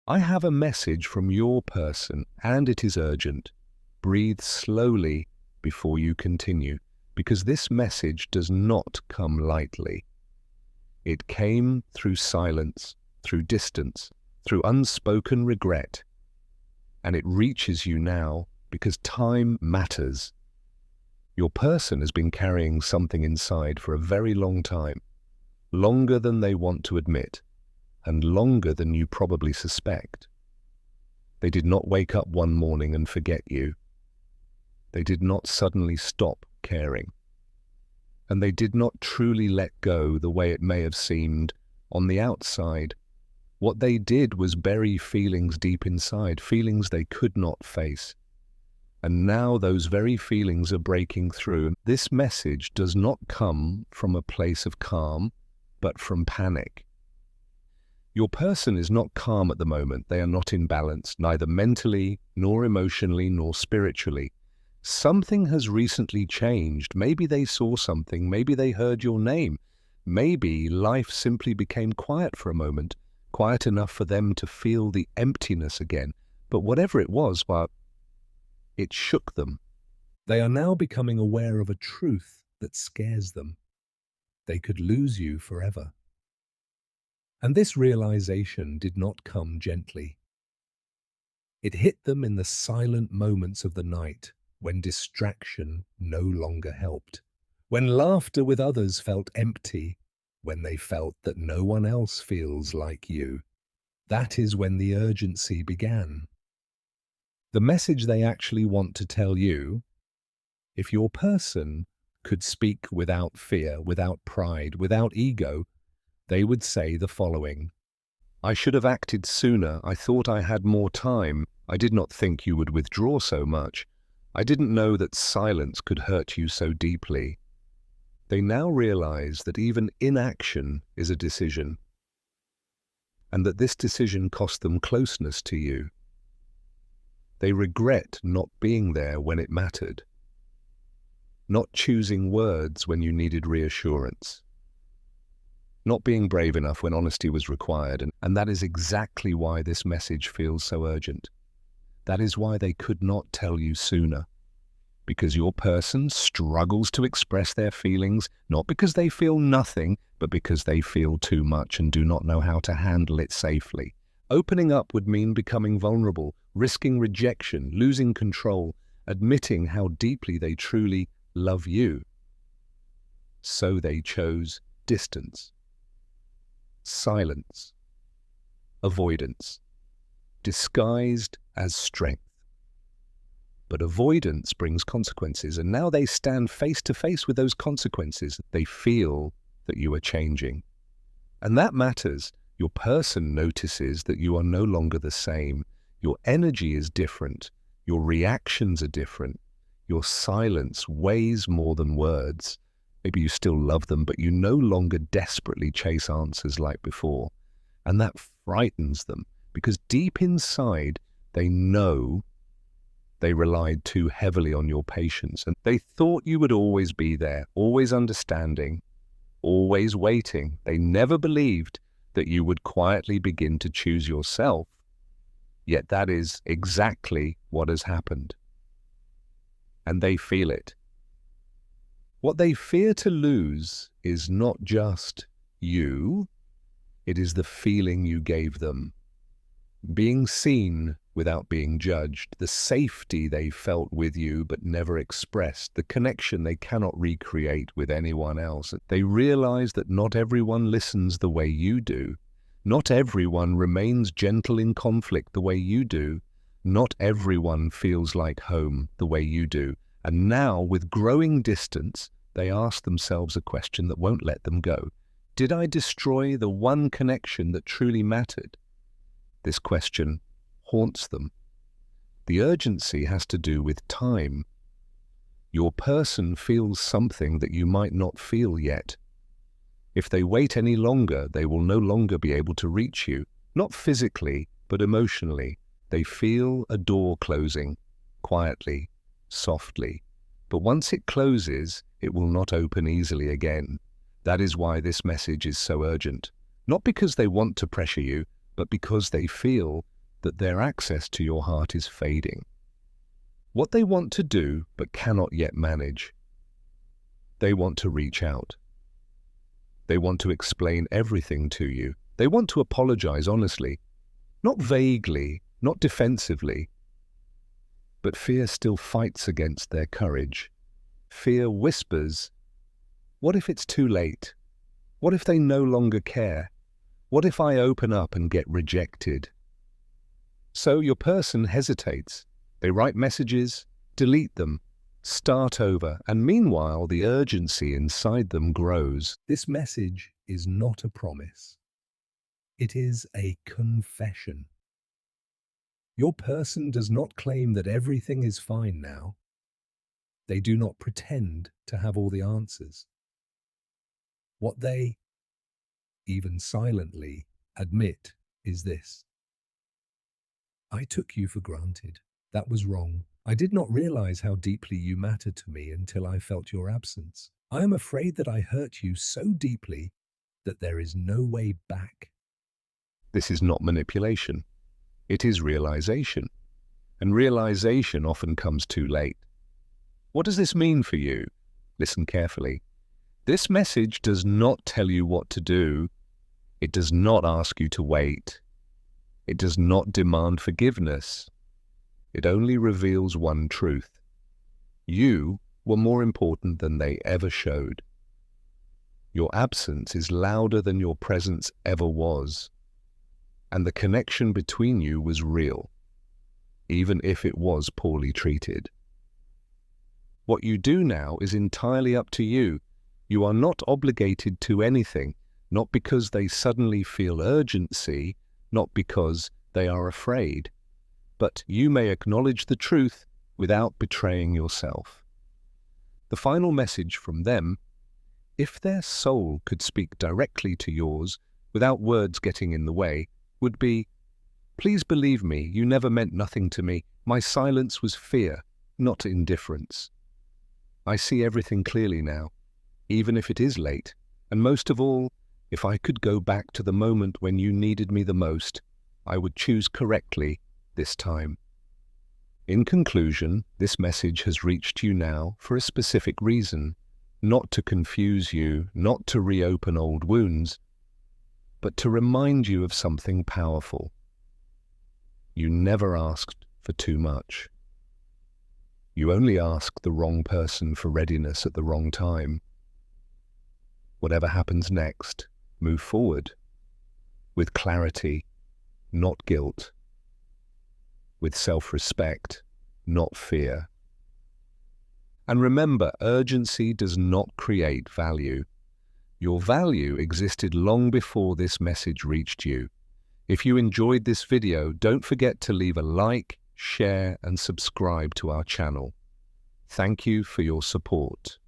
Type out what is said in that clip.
I have a message from your person, and it is urgent. Breathe slowly before you continue, because this message does not come lightly. It came through silence, through distance, through unspoken regret, and it reaches you now because time matters. Your person has been carrying something inside for a very long time, longer than they want to admit, and longer than you probably suspect. They did not wake up one morning and forget you. They did not suddenly stop caring. And they did not truly let go the way it may have seemed on the outside. What they did was bury feelings deep inside, feelings they could not face. And now those very feelings are breaking through. This message does not come from a place of calm, but from panic. Your person is not calm at the moment. They are not in balance, neither mentally, nor emotionally, nor spiritually. Something has recently changed. Maybe they saw something. Maybe they heard your name. Maybe life simply became quiet for a moment, quiet enough for them to feel the emptiness again. But whatever it was, well, it shook them. They are now becoming aware of a truth that scares them. They could lose you forever. And this realization did not come gently. It hit them in the silent moments of the night, when distraction no longer helped, when laughter with others felt empty, when they felt that no one else feels like you. That is when the urgency began. The message they actually want to tell you, if your person could speak without fear, without pride, without ego, they would say the following: I should have acted sooner. I thought I had more time. I did not think you would withdraw so much. I didn't know that silence could hurt you so deeply. They now realize that even inaction is a decision, and that this decision cost them closeness to you. They regret not being there when it mattered, not choosing words when you needed reassurance, not being brave enough when honesty was required, and that is exactly why this message feels so urgent. That is why they could not tell you sooner, because your person struggles to express their feelings, not because they feel nothing, but because they feel too much and do not know how to handle it safely. Opening up would mean becoming vulnerable, risking rejection, losing control, admitting how deeply they truly love you. So they chose distance, silence, avoidance, disguised as strength. But avoidance brings consequences, and now they stand face to face with those consequences. They feel that you are changing. And that matters. Your person notices that you are no longer the same. Your energy is different. Your reactions are different. Your silence weighs more than words. Maybe you still love them, but you no longer desperately chase answers like before. And that frightens them, because deep inside, they know they relied too heavily on your patience, and they thought you would always be there, always understanding, always waiting. They never believed that you would quietly begin to choose yourself. Yet that is exactly what has happened. And they feel it. What they fear to lose is not just you, it is the feeling you gave them. Being seen without being judged, the safety they felt with you but never expressed, the connection they cannot recreate with anyone else. They realize that not everyone listens the way you do. Not everyone remains gentle in conflict the way you do. Not everyone feels like home the way you do. And now, with growing distance, they ask themselves a question that won't let them go. Did I destroy the one connection that truly mattered? This question haunts them. The urgency has to do with time. Your person feels something that you might not feel yet. If they wait any longer, they will no longer be able to reach you, not physically, but emotionally. They feel a door closing, quietly, softly. But once it closes, it will not open easily again. That is why this message is so urgent. Not because they want to pressure you, but because they feel that their access to your heart is fading. What they want to do but cannot yet manage. They want to reach out. They want to explain everything to you. They want to apologize honestly, not vaguely, not defensively. But fear still fights against their courage. Fear whispers, what if it's too late? What if they no longer care? What if I open up and get rejected? So your person hesitates. They write messages, delete them, start over, and meanwhile the urgency inside them grows. This message is not a promise. It is a confession. Your person does not claim that everything is fine now. They do not pretend to have all the answers. What they, even silently, admit is this: I took you for granted. That was wrong. I did not realize how deeply you mattered to me until I felt your absence. I am afraid that I hurt you so deeply that there is no way back. This is not manipulation. It is realization. And realization often comes too late. What does this mean for you? Listen carefully. This message does not tell you what to do. It does not ask you to wait. It does not demand forgiveness. It only reveals one truth. You were more important than they ever showed. Your absence is louder than your presence ever was. And the connection between you was real, even if it was poorly treated. What you do now is entirely up to you. You are not obligated to anything, not because they suddenly feel urgency, not because they are afraid. But you may acknowledge the truth without betraying yourself. The final message from them, if their soul could speak directly to yours without words getting in the way, would be, please believe me, you never meant nothing to me. My silence was fear, not indifference. I see everything clearly now, even if it is late. And most of all, if I could go back to the moment when you needed me the most, I would choose correctly this time. In conclusion, this message has reached you now for a specific reason, not to confuse you, not to reopen old wounds, but to remind you of something powerful. You never asked for too much. You only asked the wrong person for readiness at the wrong time. Whatever happens next, move forward with clarity, not guilt, with self-respect, not fear. And remember, urgency does not create value. Your value existed long before this message reached you. If you enjoyed this video, don't forget to leave a like, share, and subscribe to our channel. Thank you for your support.